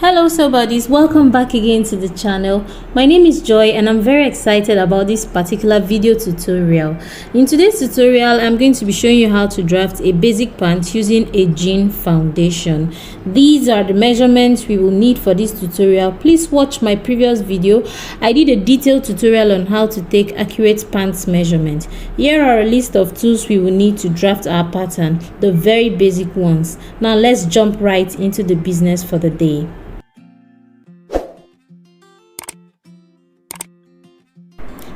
Hello buddies, welcome back again to the channel. My name is Joy and I'm very excited about this particular video tutorial. In today's tutorial, I'm going to be showing you how to draft a basic pant using a jean foundation. These are the measurements we will need for this tutorial. Please watch my previous video. I did a detailed tutorial on how to take accurate pants measurement. Here are a list of tools we will need to draft our pattern, the very basic ones. Now let's jump right into the business for the day.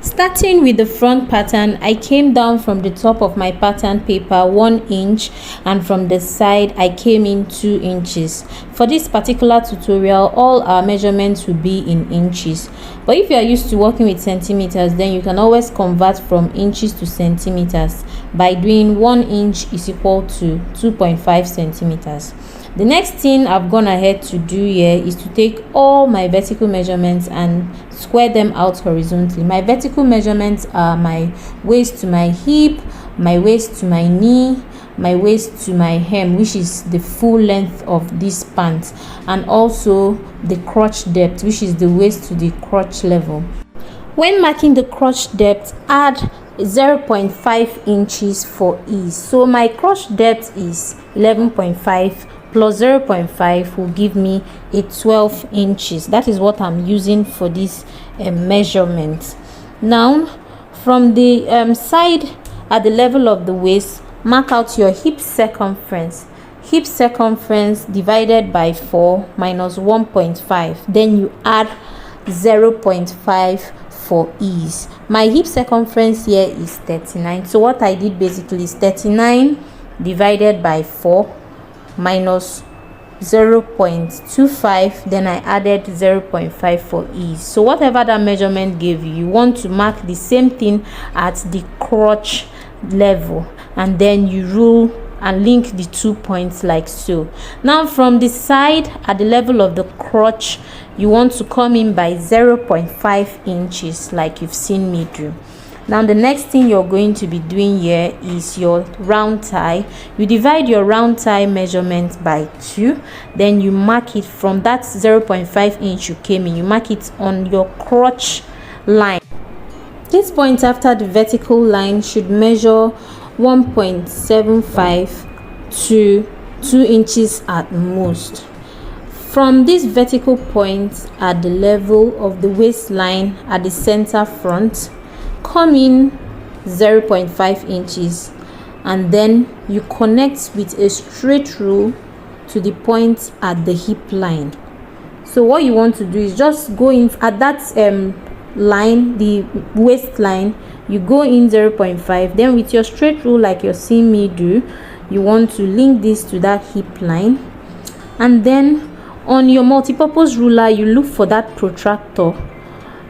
Starting with the front pattern, I came down from the top of my pattern paper 1 inch and from the side I came in 2 inches. For this particular tutorial, all our measurements will be in inches. But if you are used to working with centimeters, then you can always convert from inches to centimeters by doing 1 inch is equal to 2.5 centimeters. The next thing I've gone ahead to do here is to take all my vertical measurements and square them out horizontally. My vertical measurements are my waist to my hip, my waist to my knee, my waist to my hem, which is the full length of this pant, and also the crotch depth, which is the waist to the crotch level. When marking the crotch depth, add 0.5 inches for ease. So my crotch depth is 11.5 plus 0.5 will give me a 12 inches. That is what I'm using for this measurement. Now from the side at the level of the waist, mark out your hip circumference. Hip circumference divided by 4 minus 1.5, then you add 0.5 for ease. My hip circumference here is 39, so what I did basically is 39 divided by 4 minus 0.25, then I added 0.5 for ease. So whatever that measurement gave you, you want to mark the same thing at the crotch level, and then you rule and link the 2 points like so. Now from the side at the level of the crotch, you want to come in by 0.5 inches like you've seen me do. Now the next thing you're going to be doing here is your round tie. You divide your round tie measurement by 2, then you mark it from that 0.5 inch you came in, you mark it on your crotch line. This point after the vertical line should measure 1.75 to 2 inches at most. From this vertical point at the level of the waistline at the center front, come in 0.5 inches, and then you connect with a straight rule to the point at the hip line. So what you want to do is just go in at that line, the waistline, you go in 0.5, then with your straight rule like you're seeing me do, you want to link this to that hip line, and then on your multi-purpose ruler you look for that protractor,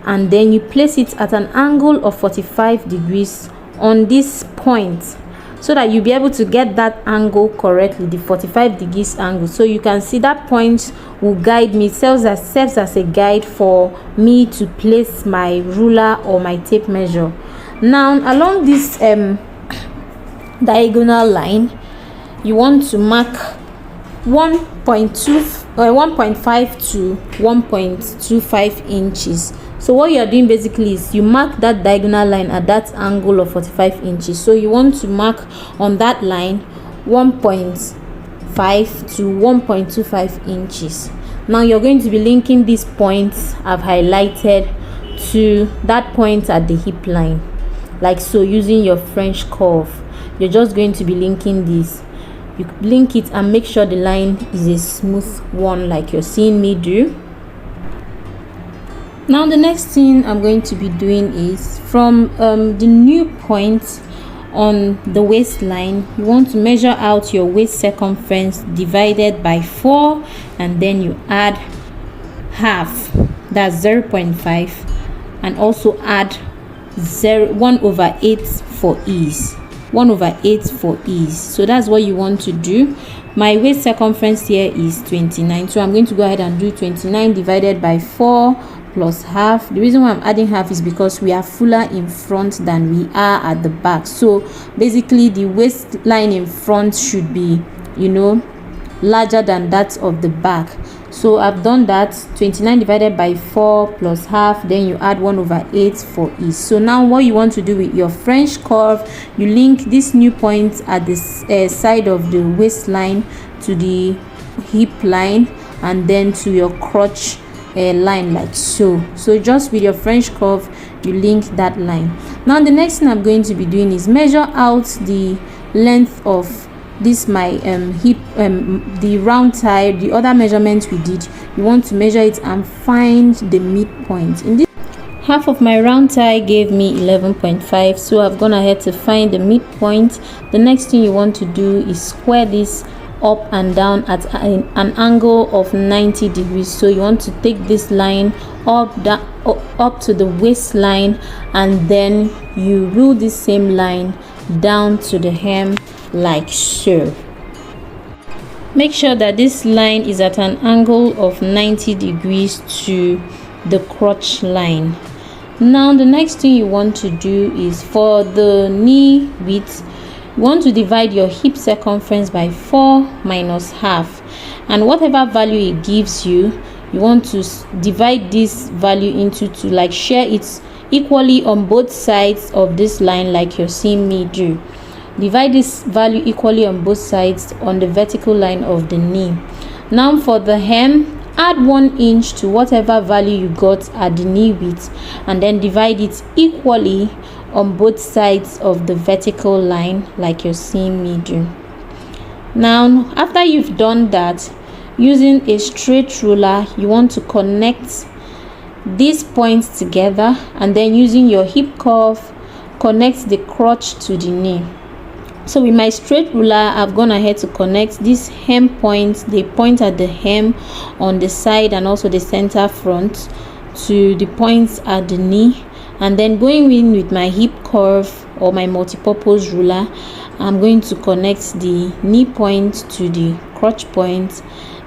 and then you place it at an angle of 45 degrees on this point so that you'll be able to get that angle correctly, the 45 degrees angle. So you can see that point will guide me, serves as a guide for me to place my ruler or my tape measure. Now along this diagonal line, you want to mark 1.5 to 1.25 inches. So what you are doing basically is you mark that diagonal line at that angle of 45 inches. So you want to mark on that line 1.5 to 1.25 inches. Now you're going to be linking these points I've highlighted to that point at the hip line like so, using your French curve. You're just going to be linking this. You link it and make sure the line is a smooth one like you're seeing me do. Now the next thing I'm going to be doing is from the new point on the waistline, you want to measure out your waist circumference divided by 4, and then you add half, that's 0.5, and also add 1/8 for ease. 1/8 for ease. So that's what you want to do. My waist circumference here is 29, so I'm going to go ahead and do 29 divided by 4 plus half. The reason why I'm adding half is because we are fuller in front than we are at the back. So basically the waistline in front should be, larger than that of the back. So I've done that. 29 divided by 4 plus half, then you add 1/8 for ease. So now what you want to do with your French curve, you link this new point at the side of the waistline to the hip line, and then to your crotch line, like so. So just with your French curve, you link that line. Now the next thing I'm going to be doing is measure out the length of this my hip, the round tie, the other measurements we did. You want to measure it and find the midpoint. In this, half of my round tie gave me 11.5, so I've gone ahead to find the midpoint. The next thing you want to do is square this up and down at an angle of 90 degrees. So you want to take this line up to the waistline, and then you rule this same line down to the hem, like so. Make sure that this line is at an angle of 90 degrees to the crotch line. Now the next thing you want to do is, for the knee width, you want to divide your hip circumference by 4 minus half, and whatever value it gives you, you want to divide this value into 2, like share it equally on both sides of this line, like you're seeing me do. Divide this value equally on both sides on the vertical line of the knee. Now for the hem, add 1 inch to whatever value you got at the knee width, and then divide it equally on both sides of the vertical line, like you're seeing me do. Now after you've done that, using a straight ruler, you want to connect these points together, and then using your hip curve, connect the crotch to the knee. So with my straight ruler, I've gone ahead to connect these hem points, the point at the hem on the side and also the center front, to the points at the knee. And then going in with my hip curve or my multi-purpose ruler, I'm going to connect the knee point to the crotch point,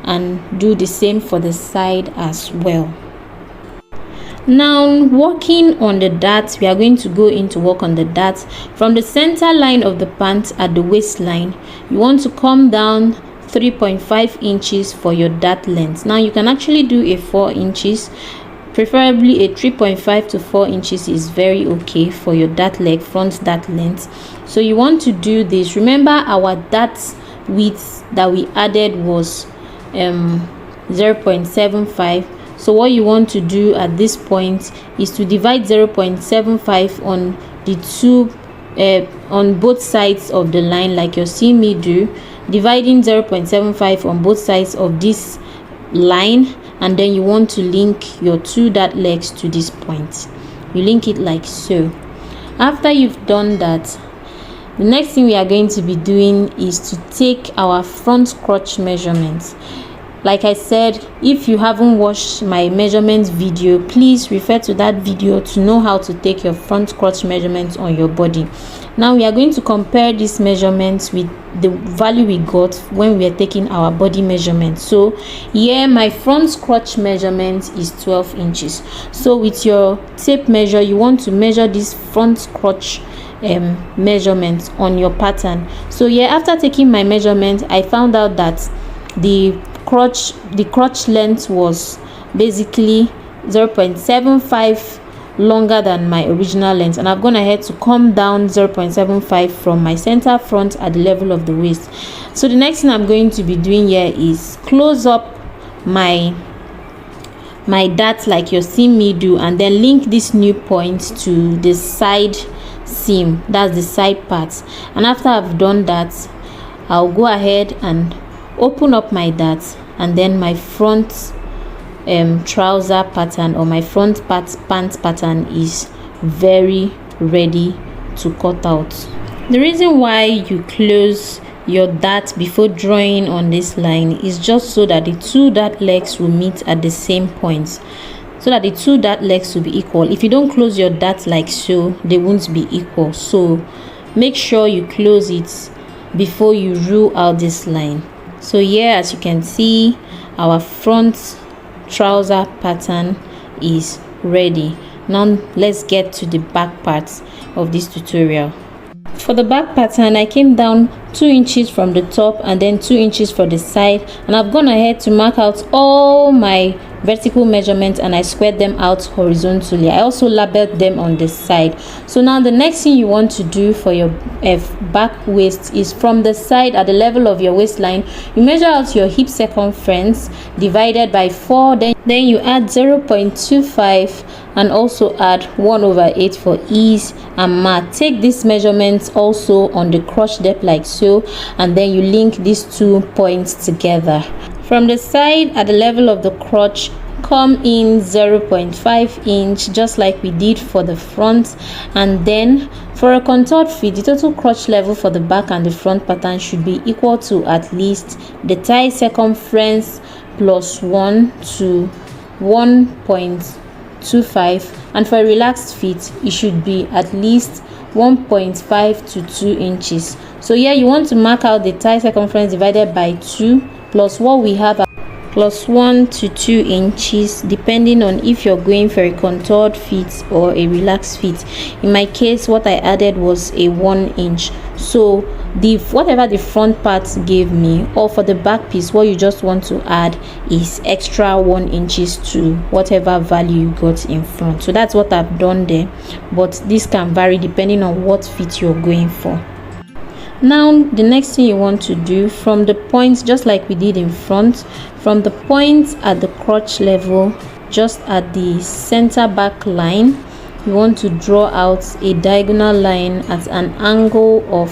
and do the same for the side as well. Now working on the dart, we are going to go into work on the dart. From the center line of the pant at the waistline, you want to come down 3.5 inches for your dart length. Now you can actually do a 4 inches, preferably a 3.5 to 4 inches is very okay for your dart leg, front dart length. So you want to do this. Remember, our dart width that we added was 0.75. So what you want to do at this point is to divide 0.75 on the two on both sides of the line, like you're seeing me do, dividing 0.75 on both sides of this line, and then you want to link your 2 dart legs to this point. You link it like so. After you've done that, the next thing we are going to be doing is to take our front crotch measurements. Like I said, if you haven't watched my measurements video, please refer to that video to know how to take your front crotch measurements on your body. Now we are going to compare these measurements with the value we got when we are taking our body measurements. So here my front crotch measurement is 12 inches. So with your tape measure, you want to measure this front crotch measurements on your pattern. So here, after taking my measurement, I found out that the crotch length was basically 0.75 longer than my original length, and I've gone ahead to come down 0.75 from my center front at the level of the waist. So the next thing I'm going to be doing here is close up my dart like you're seeing me do, and then link this new point to the side seam, that's the side part. And after I've done that, I'll go ahead and open up my dart, and then my front trouser pattern or my front pant pattern is very ready to cut out. The reason why you close your dart before drawing on this line is just so that the 2 dart legs will meet at the same point, so that the 2 dart legs will be equal. If you don't close your dart like so, they won't be equal. So make sure you close it before you rule out this line. So here, as you can see, our front trouser pattern is ready. Now let's get to the back part of this tutorial. For the back pattern, I came down 2 inches from the top and then 2 inches for the side, and I've gone ahead to mark out all my vertical measurements and I squared them out horizontally. I also labeled them on the side. So now the next thing you want to do for your back waist is from the side at the level of your waistline, you measure out your hip circumference divided by 4, then you add 0.25 and also add 1/8 for ease and math. Take these measurements also on the crotch depth like so, and then you link these 2 points together. From the side at the level of the crotch, come in 0.5 inch just like we did for the front, and then for a contoured fit, the total crotch level for the back and the front pattern should be equal to at least the thigh circumference plus 1 to 1.25, and for a relaxed fit it should be at least 1.5 to 2 inches. So here you want to mark out the thigh circumference divided by 2 plus what we have plus 1 to 2 inches, depending on if you're going for a contoured fit or a relaxed fit. In my case, what I added was a 1 inch. So whatever the front part gave me, or for the back piece, what you just want to add is extra 1 inches to whatever value you got in front. So that's what I've done there, but this can vary depending on what fit you're going for. Now the next thing you want to do, from the points, just like we did in front, from the points at the crotch level, just at the center back line, you want to draw out a diagonal line at an angle of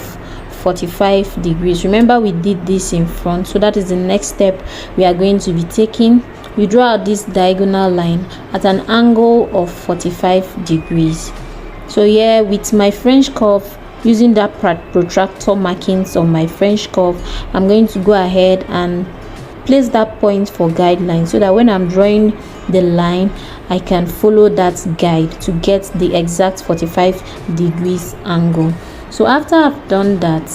45 degrees. Remember we did this in front, so that is the next step we are going to be taking. We draw out this diagonal line at an angle of 45 degrees. So here with my French curve, using that protractor markings on my French curve, I'm going to go ahead and place that point for guideline, so that when I'm drawing the line I can follow that guide to get the exact 45 degrees angle. So after I've done that,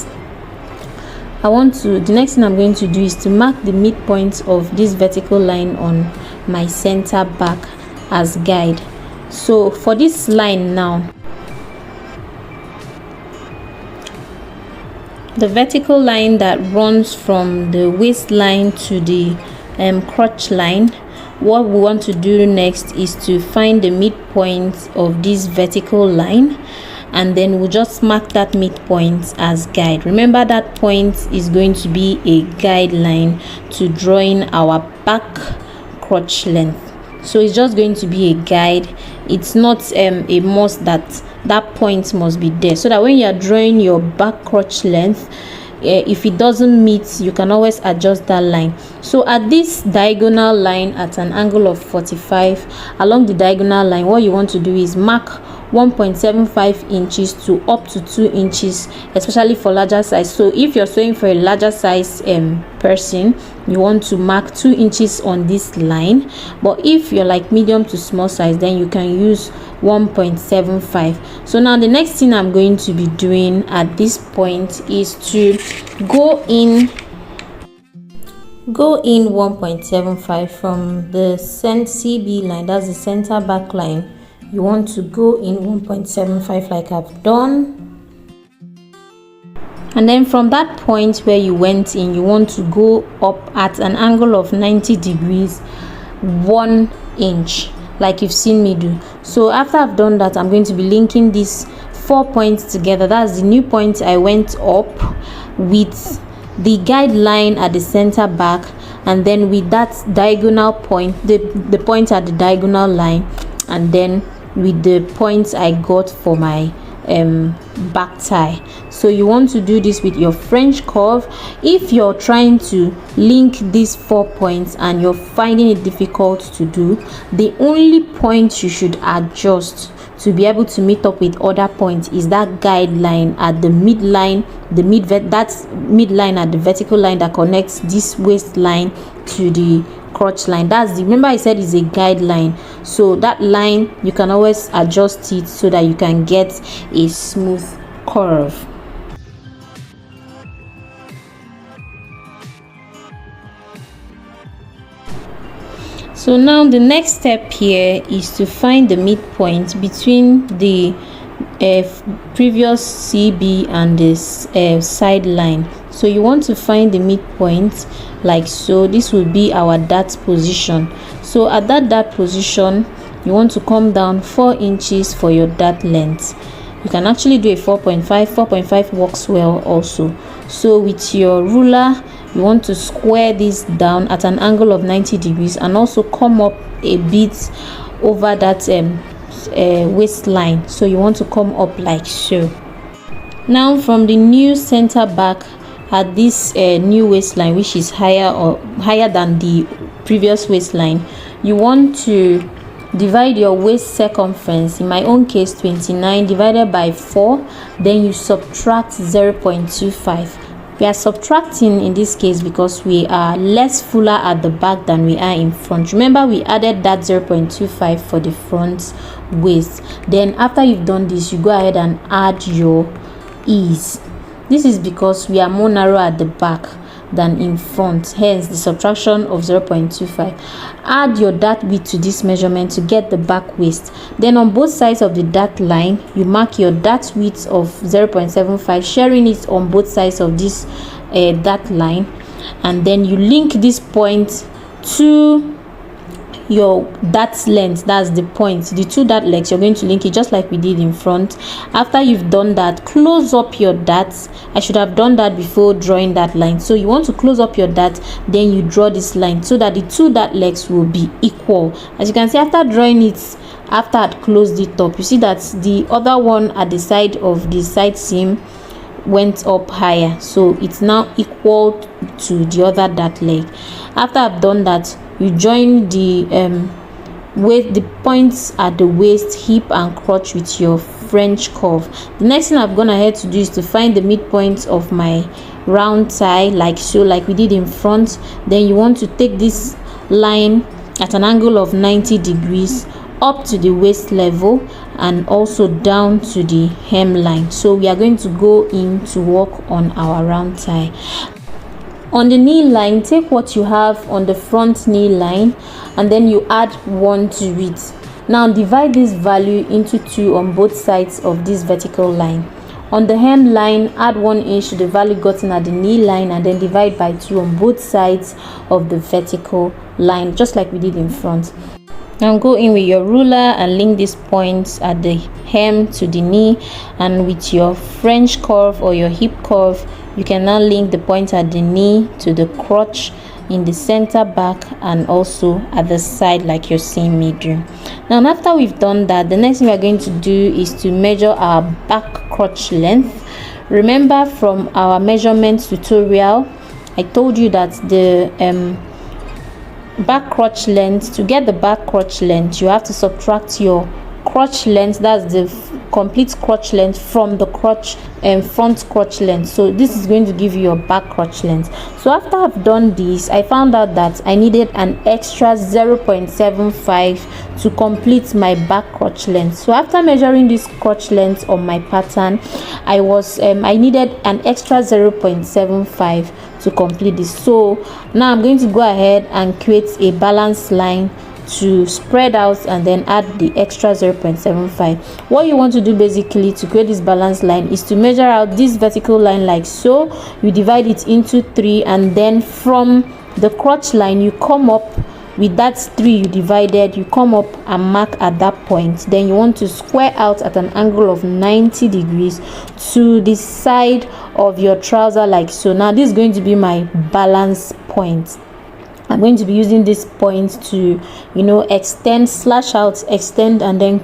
the next thing I'm going to do is to mark the midpoint of this vertical line on my center back as guide. So for this line now, the vertical line that runs from the waistline to the crotch line, what we want to do next is to find the midpoint of this vertical line, and then we'll just mark that midpoint as guide. Remember that point is going to be a guideline to drawing our back crotch length. So it's just going to be a guide. It's not a must that point must be there, so that when you are drawing your back crotch length, if it doesn't meet, you can always adjust that line. So at this diagonal line at an angle of 45, along the diagonal line, what you want to do is mark 1.75 inches to up to 2 inches, especially for larger size. So if you're sewing for a larger size person, you want to mark 2 inches on this line, but if you're like medium to small size, then you can use 1.75. So now the next thing I'm going to be doing at this point is to go in 1.75 from the CB line, that's the center back line. You want to go in 1.75 like I've done, and then from that point where you went in, you want to go up at an angle of 90 degrees 1 inch like you've seen me do. So after I've done that, I'm going to be linking these 4 points together. That's the new point I went up with the guideline at the center back, and then with that diagonal point, the point at the diagonal line, and then with the points I got for my back tie. So you want to do this with your French curve. If you're trying to link these 4 points and you're finding it difficult to do, the only point you should adjust to be able to meet up with other points is that guideline at the midline, that's midline at the vertical line that connects this waistline to the crotch line. Remember I said it's a guideline, so that line you can always adjust it so that you can get a smooth curve. So now the next step here is to find the midpoint between the previous CB and this side line. So you want to find the midpoint like so. This will be our dart position. So at that dart position, you want to come down 4 inches for your dart length. You can actually do a 4.5 works well also. So with your ruler, you want to square this down at an angle of 90 degrees and also come up a bit over that waistline. So you want to come up like so. Now from the new center back at this new waistline, which is higher than the previous waistline, you want to divide your waist circumference, in my own case 29, divided by 4. Then you subtract 0.25. We are subtracting in this case because we are less fuller at the back than we are in front. Remember, we added that 0.25 for the front waist. Then after you've done this, you go ahead and add your ease. This is because we are more narrow at the back than in front, hence the subtraction of 0.25. Add your dart width to this measurement to get the back waist. Then on both sides of the dart line, you mark your dart width of 0.75, sharing it on both sides of this dart line, and then you link this point to your dart length. That's the point. The two dart legs, you're going to link it just like we did in front. After you've done that, close up your darts. I should have done that before drawing that line. So you want to close up your dart, then you draw this line so that the two dart legs will be equal. As you can see, after drawing it, after I'd closed it up, you see that the other one at the side of the side seam went up higher, so it's now equal to the other dart leg. After I've done that, you join the the points at the waist, hip and crotch with your French curve. The next thing I've gone ahead to do is to find the midpoint of my round tie like so, like we did in front. Then you want to take this line at an angle of 90 degrees up to the waist level and also down to the hemline. So we are going to go in to work on our round tie. On the knee line, take what you have on the front knee line and then you add 1 to it. Now divide this value into 2 on both sides of this vertical line. On the hem line, add 1 inch to the value gotten at the knee line and then divide by 2 on both sides of the vertical line, just like we did in front. Now go in with your ruler and link these points at the hem to the knee, and with your French curve or your hip curve, you can now link the point at the knee to the crotch in the center back and also at the side like you're seeing me do. Now after we've done that, the next thing we're going to do is to measure our back crotch length. Remember from our measurement tutorial, I told you that the back crotch length, to get the back crotch length, you have to subtract your crotch length, that's the complete crotch length, from the crotch and front crotch length. So this is going to give you your back crotch length. So after I've done this, I found out that I needed an extra 0.75 to complete my back crotch length. So after measuring this crotch length on my pattern, I needed an extra 0.75 to complete this. So now I'm going to go ahead and create a balance line to spread out and then add the extra 0.75. What you want to do basically to create this balance line is to measure out this vertical line like so. You divide it into 3 and then from the crotch line you come up with that 3 you divided, you come up and mark at that point. Then you want to square out at an angle of 90 degrees to the side of your trouser like so. Now this is going to be my balance point. I'm going to be using this point to, extend, slash out, extend, and then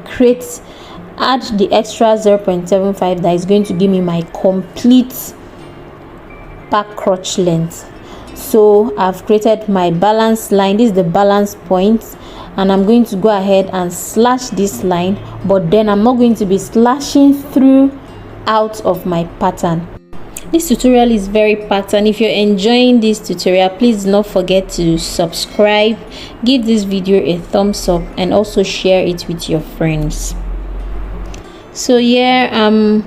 add the extra 0.75 that is going to give me my complete back crotch length. So I've created my balance line. This is the balance point, and I'm going to go ahead and slash this line, but then I'm not going to be slashing through out of my pattern. This tutorial is very packed, and if you're enjoying this tutorial, please do not forget to subscribe, give this video a thumbs up, and also share it with your friends. So here I'm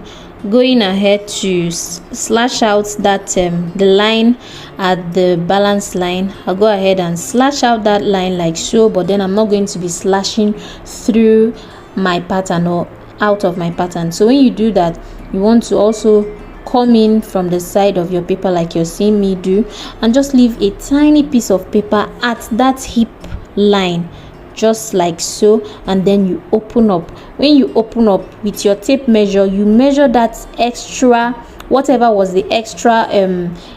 going ahead to slash out that the line at the balance line. I'll go ahead and slash out that line like so, but then I'm not going to be slashing through my pattern, or out of my pattern. So when you do that, you want to also come in from the side of your paper like you're seeing me do, and just leave a tiny piece of paper at that hip line, just like so, and then you open up. When you open up with your tape measure, you measure that extra, whatever was the extra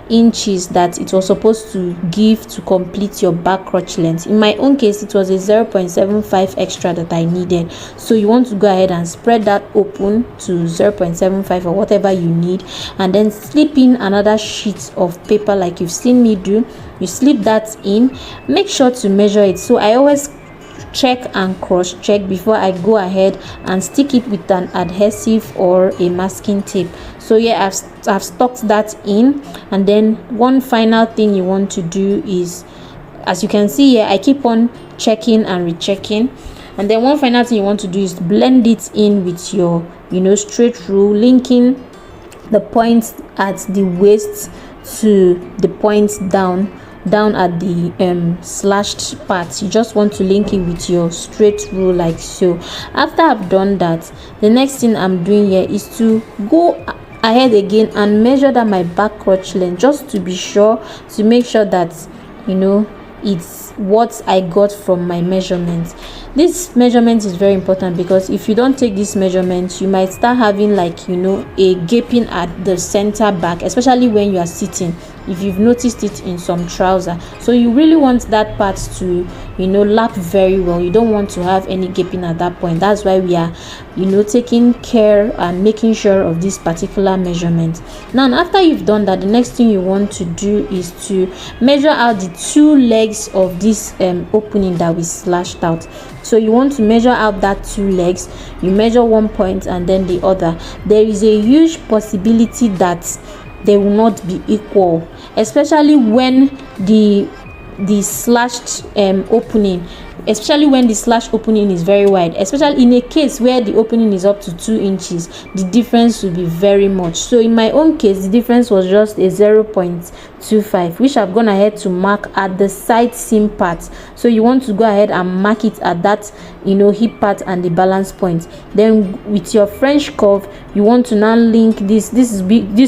inches that it was supposed to give to complete your back crotch length. In my own case, it was a 0.75 extra that I needed. So you want to go ahead and spread that open to 0.75 or whatever you need, and then slip in another sheet of paper like you've seen me do. You slip that in, make sure to measure it. So I always check and cross check before I go ahead and stick it with an adhesive or a masking tape. So yeah, I've stuck that in. And then one final thing you want to do is, as you can see here, I keep on checking and rechecking. And then one final thing you want to do is blend it in with your straight rule, linking the points at the waist to the points down at the slashed part. You just want to link it with your straight rule like so. After I've done that, the next thing I'm doing here is to go ahead again and measure that my back crotch length, just to be sure, to make sure that it's what I got from my measurements. This measurement is very important, because if you don't take this measurement, you might start having like a gaping at the center back, especially when you are sitting, if you've noticed it in some trousers. So you really want that part to lap very well. You don't want to have any gaping at that point. That's why we are taking care and making sure of this particular measurement. Now after you've done that, the next thing you want to do is to measure out the two legs of this opening that we slashed out. So you want to measure out that two legs. You measure one point and then the other. There is a huge possibility that they will not be equal, especially when the slashed opening, especially when the slash opening is very wide, especially in a case where the opening is up to 2 inches, the difference will be very much. So in my own case, the difference was just a 0.25, which I've gone ahead to mark at the side seam part. So you want to go ahead and mark it at that hip part and the balance point. Then with your French curve, you want to now link this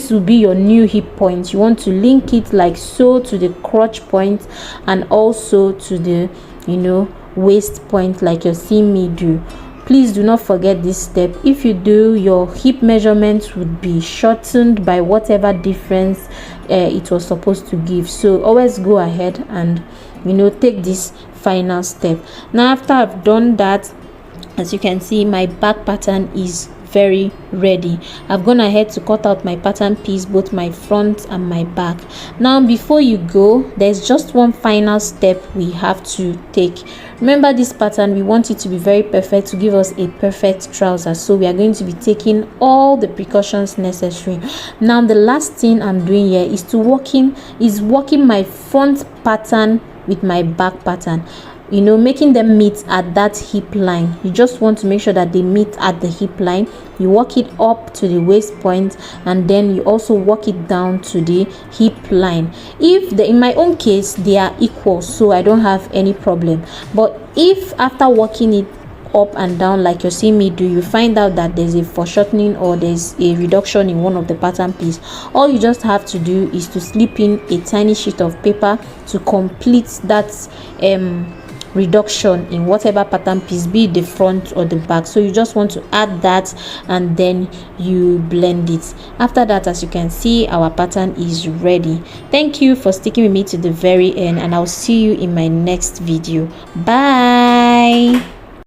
will be your new hip point. You want to link it like so to the crotch point, and also to the waist point like you're seeing me do. Please do not forget this step. If you do, your hip measurements would be shortened by whatever difference it was supposed to give. So always go ahead and take this final step. Now after I've done that, as you can see, my back pattern is very ready. I've gone ahead to cut out my pattern piece, both my front and my back. Now before you go, there's just one final step we have to take. Remember, this pattern, we want it to be very perfect, to give us a perfect trouser. So we are going to be taking all the precautions necessary. Now the last thing I'm doing here is working my front pattern with my back pattern, making them meet at that hip line. You just want to make sure that they meet at the hip line. You work it up to the waist point, and then you also work it down to the hip line. In my own case, they are equal, so I don't have any problem. But if after working it up and down like you're seeing me do, you find out that there's a foreshortening or there's a reduction in one of the pattern piece, all you just have to do is to slip in a tiny sheet of paper to complete that reduction in whatever pattern piece, be it the front or the back. So you just want to add that, and then you blend it. After that, as you can see, our pattern is ready. Thank you for sticking with me to the very end, and I'll see you in my next video. Bye.